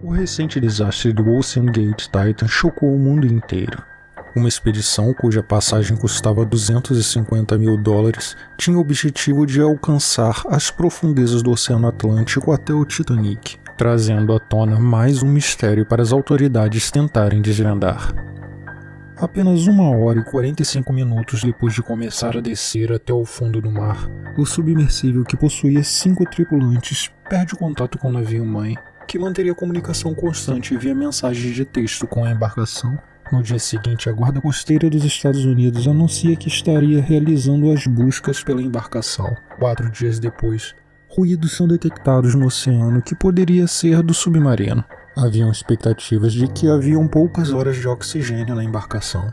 O recente desastre do OceanGate Titan chocou o mundo inteiro. Uma expedição cuja passagem custava $250 mil tinha o objetivo de alcançar as profundezas do Oceano Atlântico até o Titanic, trazendo à tona mais um mistério para as autoridades tentarem desvendar. Apenas 1 hora e 45 minutos depois de começar a descer até o fundo do mar, o submersível, que possuía 5 tripulantes, perde o contato com o navio-mãe, que manteria comunicação constante via mensagens de texto com a embarcação. No dia seguinte, a Guarda Costeira dos Estados Unidos anuncia que estaria realizando as buscas pela embarcação. 4 dias depois, ruídos são detectados no oceano que poderia ser do submarino. Haviam expectativas de que haviam poucas horas de oxigênio na embarcação.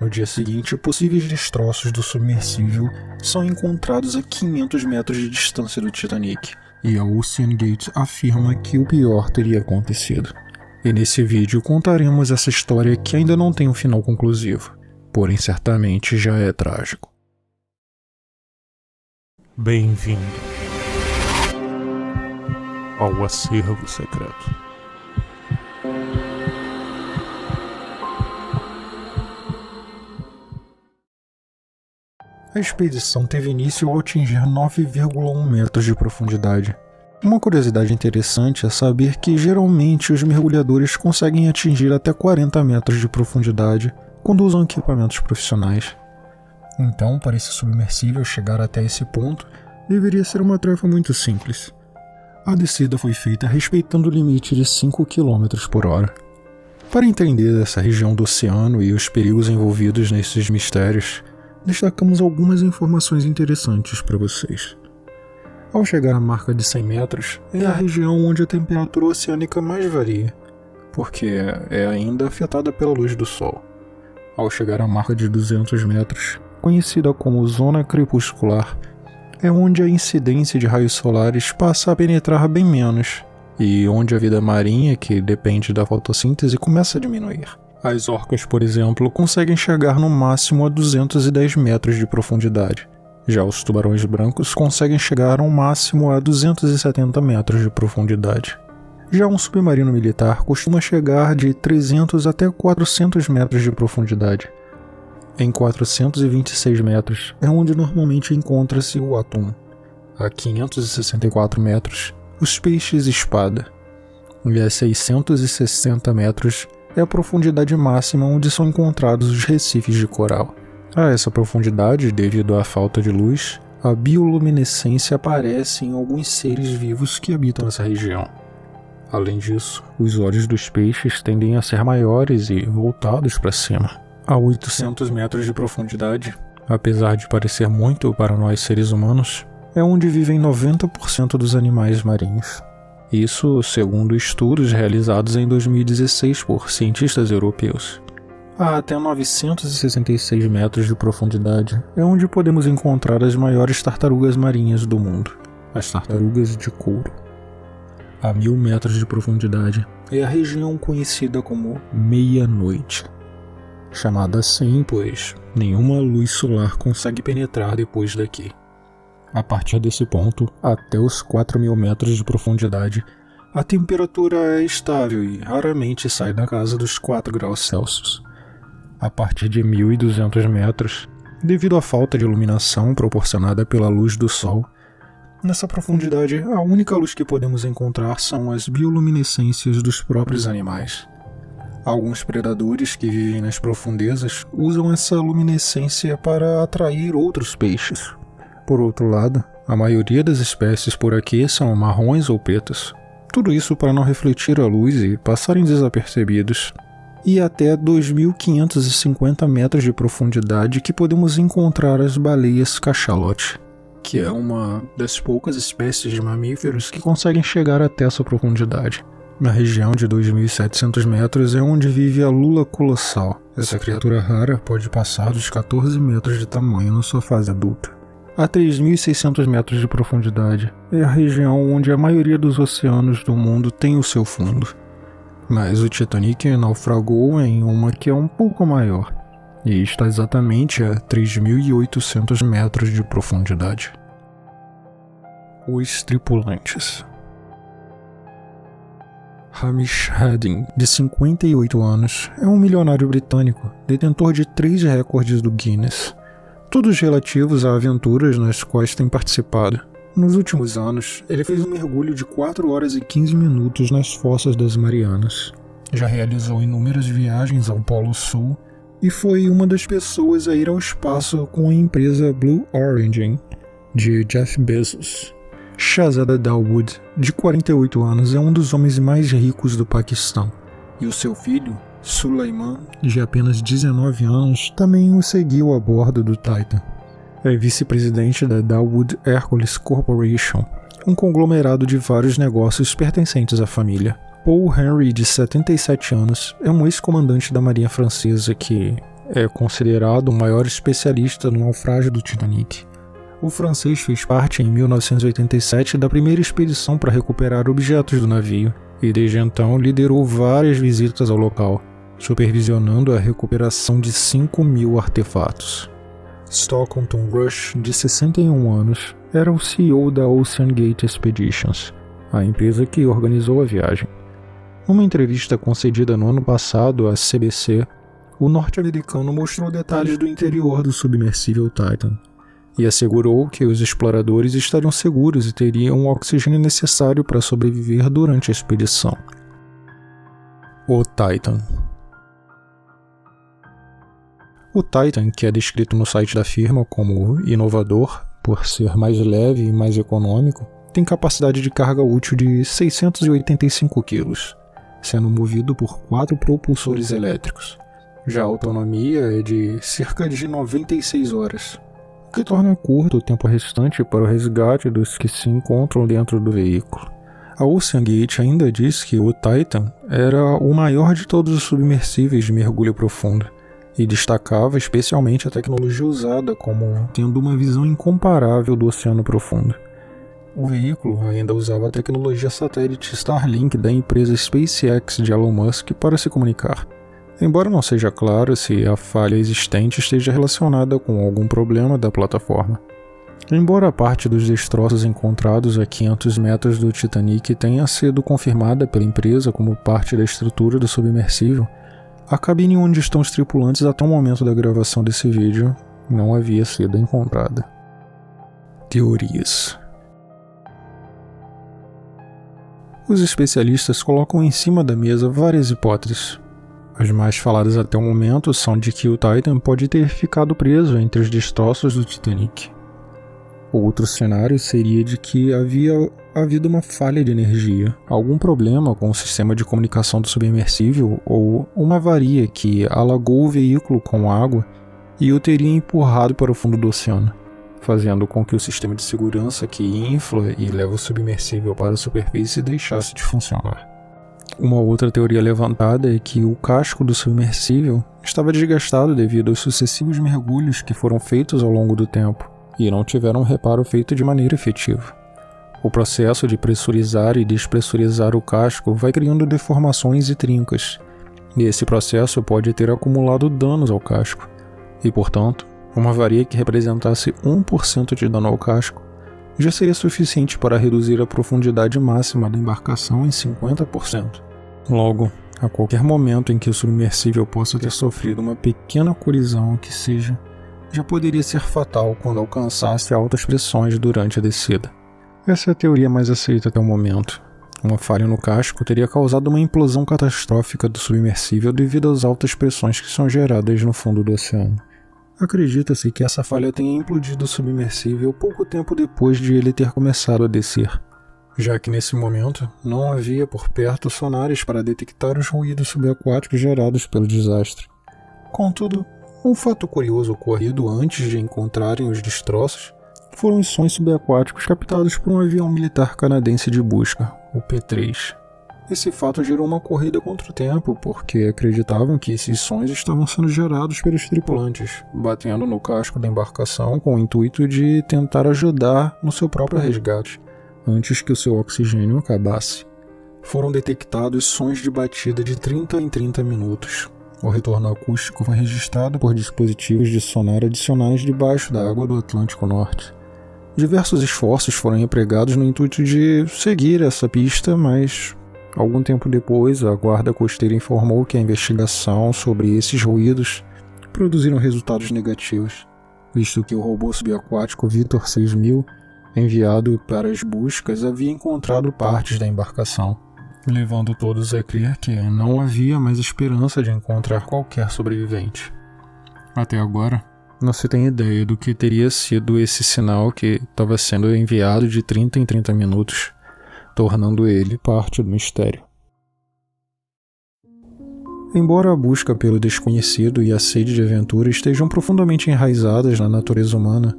No dia seguinte, possíveis destroços do submersível são encontrados a 500 metros de distância do Titanic, e a OceanGate afirma que o pior teria acontecido. E nesse vídeo contaremos essa história que ainda não tem um final conclusivo, porém certamente já é trágico. Bem-vindo ao Acervo Secreto. A expedição teve início ao atingir 9,1 metros de profundidade. Uma curiosidade interessante é saber que geralmente os mergulhadores conseguem atingir até 40 metros de profundidade quando usam equipamentos profissionais. Então, para esse submersível chegar até esse ponto, deveria ser uma tarefa muito simples. A descida foi feita respeitando o limite de 5 km por hora. Para entender essa região do oceano e os perigos envolvidos nesses mistérios, destacamos algumas informações interessantes para vocês. Ao chegar à marca de 100 metros, é a região onde a temperatura oceânica mais varia, porque é ainda afetada pela luz do Sol. Ao chegar à marca de 200 metros, conhecida como zona crepuscular, é onde a incidência de raios solares passa a penetrar bem menos, e onde a vida marinha, que depende da fotossíntese, começa a diminuir. As orcas, por exemplo, conseguem chegar no máximo a 210 metros de profundidade. Já os tubarões brancos conseguem chegar ao máximo a 270 metros de profundidade. Já um submarino militar costuma chegar de 300 até 400 metros de profundidade. Em 426 metros é onde normalmente encontra-se o atum. A 564 metros, os peixes-espada. E a 660 metros é a profundidade máxima onde são encontrados os recifes de coral. A essa profundidade, devido à falta de luz, a bioluminescência aparece em alguns seres vivos que habitam essa região. Além disso, os olhos dos peixes tendem a ser maiores e voltados para cima. A 800 metros de profundidade, apesar de parecer muito para nós seres humanos, é onde vivem 90% dos animais marinhos. Isso segundo estudos realizados em 2016 por cientistas europeus. A até 966 metros de profundidade é onde podemos encontrar as maiores tartarugas marinhas do mundo, as tartarugas de couro. A 1000 metros de profundidade é a região conhecida como meia-noite, chamada assim pois nenhuma luz solar consegue penetrar depois daqui. A partir desse ponto, até os 4000 metros de profundidade, a temperatura é estável e raramente sai da casa dos 4 graus Celsius. A partir de 1200 metros, devido à falta de iluminação proporcionada pela luz do Sol, nessa profundidade a única luz que podemos encontrar são as bioluminescências dos próprios animais. Alguns predadores que vivem nas profundezas usam essa luminescência para atrair outros peixes. Por outro lado, a maioria das espécies por aqui são marrons ou pretas. Tudo isso para não refletir a luz e passarem desapercebidos. E até 2.550 metros de profundidade que podemos encontrar as baleias cachalote, que é uma das poucas espécies de mamíferos que conseguem chegar até essa profundidade. Na região de 2.700 metros é onde vive a lula colossal. Essa criatura rara pode passar dos 14 metros de tamanho na sua fase adulta. A 3.600 metros de profundidade é a região onde a maioria dos oceanos do mundo tem o seu fundo. Mas o Titanic naufragou em uma que é um pouco maior, e está exatamente a 3.800 metros de profundidade. Os tripulantes. Hamish Hadding, de 58 anos, é um milionário britânico, detentor de 3 recordes do Guinness, todos relativos a aventuras nas quais tem participado. Nos últimos anos, ele fez um mergulho de 4 horas e 15 minutos nas Fossas das Marianas. Já realizou inúmeras viagens ao Polo Sul e foi uma das pessoas a ir ao espaço com a empresa Blue Origin, de Jeff Bezos. Shahzada Dawood, de 48 anos, é um dos homens mais ricos do Paquistão, e o seu filho, Sulaiman, de apenas 19 anos, também o seguiu a bordo do Titan. É vice-presidente da Dawood Hercules Corporation, um conglomerado de vários negócios pertencentes à família. Paul Henry, de 77 anos, é um ex-comandante da Marinha Francesa que é considerado o maior especialista no naufrágio do Titanic. O francês fez parte, em 1987, da primeira expedição para recuperar objetos do navio, e desde então liderou várias visitas ao local, supervisionando a recuperação de 5.000 artefatos. Stockton Rush, de 61 anos, era o CEO da OceanGate Expeditions, a empresa que organizou a viagem. Numa entrevista concedida no ano passado à CBC, o norte-americano mostrou detalhes do interior do submersível Titan e assegurou que os exploradores estariam seguros e teriam o oxigênio necessário para sobreviver durante a expedição. O Titan. O Titan, que é descrito no site da firma como inovador, por ser mais leve e mais econômico, tem capacidade de carga útil de 685 kg, sendo movido por 4 propulsores elétricos. Já a autonomia é de cerca de 96 horas, o que torna curto o tempo restante para o resgate dos que se encontram dentro do veículo. A OceanGate ainda diz que o Titan era o maior de todos os submersíveis de mergulho profundo, e destacava especialmente a tecnologia usada como tendo uma visão incomparável do oceano profundo. O veículo ainda usava a tecnologia satélite Starlink da empresa SpaceX de Elon Musk para se comunicar. Embora não seja claro se a falha existente esteja relacionada com algum problema da plataforma. Embora a parte dos destroços encontrados a 500 metros do Titanic tenha sido confirmada pela empresa como parte da estrutura do submersível, a cabine onde estão os tripulantes até o momento da gravação desse vídeo não havia sido encontrada. Teorias. Os especialistas colocam em cima da mesa várias hipóteses. As mais faladas até o momento são de que o Titan pode ter ficado preso entre os destroços do Titanic. Outro cenário seria de que havia havido uma falha de energia, algum problema com o sistema de comunicação do submersível ou uma avaria que alagou o veículo com água e o teria empurrado para o fundo do oceano, fazendo com que o sistema de segurança que infla e leva o submersível para a superfície deixasse de funcionar. Uma outra teoria levantada é que o casco do submersível estava desgastado devido aos sucessivos mergulhos que foram feitos ao longo do tempo e não tiveram um reparo feito de maneira efetiva. O processo de pressurizar e despressurizar o casco vai criando deformações e trincas, e esse processo pode ter acumulado danos ao casco, e portanto, uma avaria que representasse 1% de dano ao casco já seria suficiente para reduzir a profundidade máxima da embarcação em 50%. Logo, a qualquer momento em que o submersível possa ter sofrido uma pequena colisão que seja, já poderia ser fatal quando alcançasse altas pressões durante a descida. Essa é a teoria mais aceita até o momento. Uma falha no casco teria causado uma implosão catastrófica do submersível devido às altas pressões que são geradas no fundo do oceano. Acredita-se que essa falha tenha implodido o submersível pouco tempo depois de ele ter começado a descer, já que nesse momento não havia por perto sonares para detectar os ruídos subaquáticos gerados pelo desastre. Contudo, um fato curioso ocorrido antes de encontrarem os destroços foram os sons subaquáticos captados por um avião militar canadense de busca, o P-3. Esse fato gerou uma corrida contra o tempo, porque acreditavam que esses sons estavam sendo gerados pelos tripulantes, batendo no casco da embarcação com o intuito de tentar ajudar no seu próprio resgate, antes que o seu oxigênio acabasse. Foram detectados sons de batida de 30 em 30 minutos. O retorno acústico foi registrado por dispositivos de sonar adicionais debaixo da água do Atlântico Norte. Diversos esforços foram empregados no intuito de seguir essa pista, mas Algum tempo depois, a guarda costeira informou que a investigação sobre esses ruídos produziram resultados negativos, visto que o robô subaquático Victor 6000, enviado para as buscas, havia encontrado partes da embarcação, levando todos a crer que não havia mais esperança de encontrar qualquer sobrevivente. Até agora, não se tem ideia do que teria sido esse sinal que estava sendo enviado de 30 em 30 minutos, tornando ele parte do mistério. Embora a busca pelo desconhecido e a sede de aventura estejam profundamente enraizadas na natureza humana,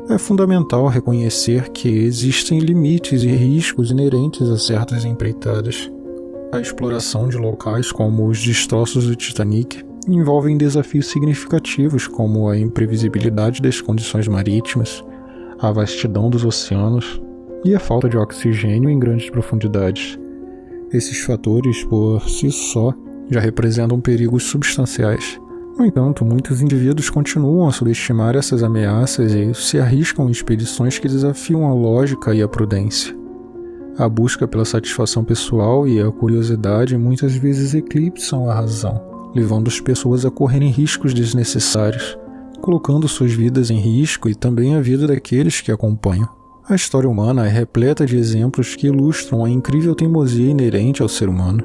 é fundamental reconhecer que existem limites e riscos inerentes a certas empreitadas. A exploração de locais como os destroços do Titanic envolvem desafios significativos como a imprevisibilidade das condições marítimas, a vastidão dos oceanos e a falta de oxigênio em grandes profundidades. Esses fatores, por si só, já representam perigos substanciais. No entanto, muitos indivíduos continuam a subestimar essas ameaças e se arriscam em expedições que desafiam a lógica e a prudência. A busca pela satisfação pessoal e a curiosidade muitas vezes eclipsam a razão, levando as pessoas a correrem riscos desnecessários, colocando suas vidas em risco e também a vida daqueles que acompanham. A história humana é repleta de exemplos que ilustram a incrível teimosia inerente ao ser humano.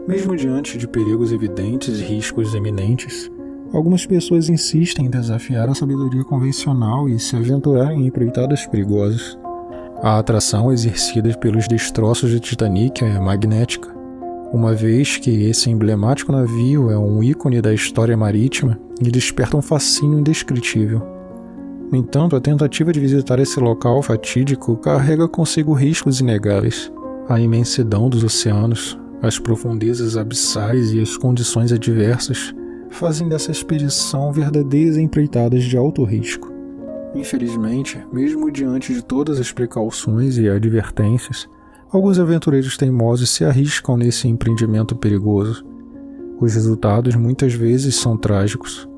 Mesmo diante de perigos evidentes e riscos eminentes, algumas pessoas insistem em desafiar a sabedoria convencional e se aventurarem em empreitadas perigosas. A atração exercida pelos destroços do Titanic é magnética, uma vez que esse emblemático navio é um ícone da história marítima e desperta um fascínio indescritível. No entanto, a tentativa de visitar esse local fatídico carrega consigo riscos inegáveis. A imensidão dos oceanos, as profundezas abissais e as condições adversas fazem dessa expedição verdadeiras empreitadas de alto risco. Infelizmente, mesmo diante de todas as precauções e advertências, alguns aventureiros teimosos se arriscam nesse empreendimento perigoso. Os resultados muitas vezes são trágicos,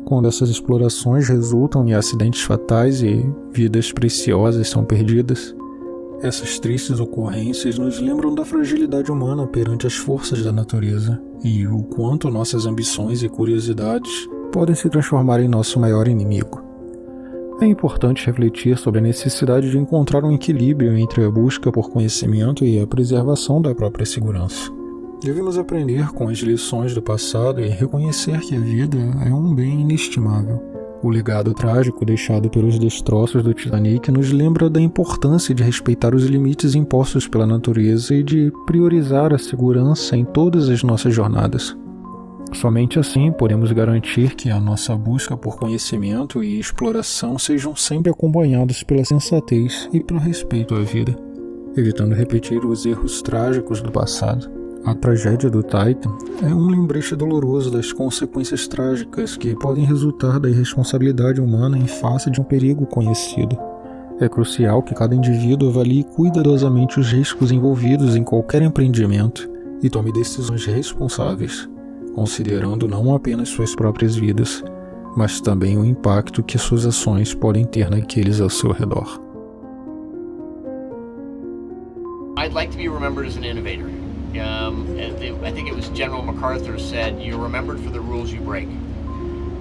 quando essas explorações resultam em acidentes fatais e vidas preciosas são perdidas. Essas tristes ocorrências nos lembram da fragilidade humana perante as forças da natureza e o quanto nossas ambições e curiosidades podem se transformar em nosso maior inimigo. É importante refletir sobre a necessidade de encontrar um equilíbrio entre a busca por conhecimento e a preservação da própria segurança. Devemos aprender com as lições do passado e reconhecer que a vida é um bem inestimável. O legado trágico deixado pelos destroços do Titanic nos lembra da importância de respeitar os limites impostos pela natureza e de priorizar a segurança em todas as nossas jornadas. Somente assim podemos garantir que a nossa busca por conhecimento e exploração sejam sempre acompanhados pela sensatez e pelo respeito à vida, evitando repetir os erros trágicos do passado. A tragédia do Titan é um lembrete doloroso das consequências trágicas que podem resultar da irresponsabilidade humana em face de um perigo conhecido. É crucial que cada indivíduo avalie cuidadosamente os riscos envolvidos em qualquer empreendimento e tome decisões responsáveis, considerando não apenas suas próprias vidas, mas também o impacto que suas ações podem ter naqueles ao seu redor. I'd like to be remembered as an innovator. I think it was General MacArthur said, "You're remembered for the rules you break."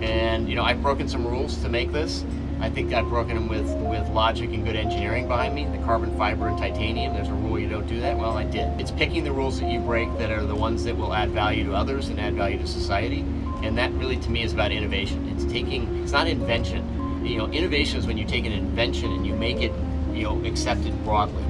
And I've broken some rules to make this. I think I've broken them with logic and good engineering behind me. The carbon fiber and titanium, there's a rule you don't do that. Well, I did. It's picking the rules that you break that are the ones that will add value to others and add value to society. And that really, to me, is about innovation. It's not invention. Innovation is when you take an invention and you make it, accepted broadly.